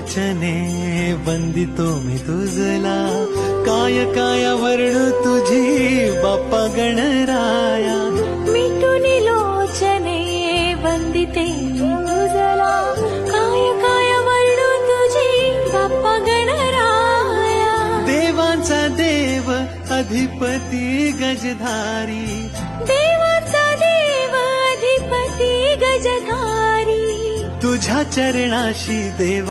लोचने वंदितो मी तुझला, काय काय वर्णू तुझी बाप्पा गणराया. मिटून लोचने वंदिते तुझला, काय काय वर्णू तुझी बाप्पा गणराया. देवांचा देव अधिपती गजधारी, देवाचा देव अधिपती गजधारी. तुझ्या चरणाशी देव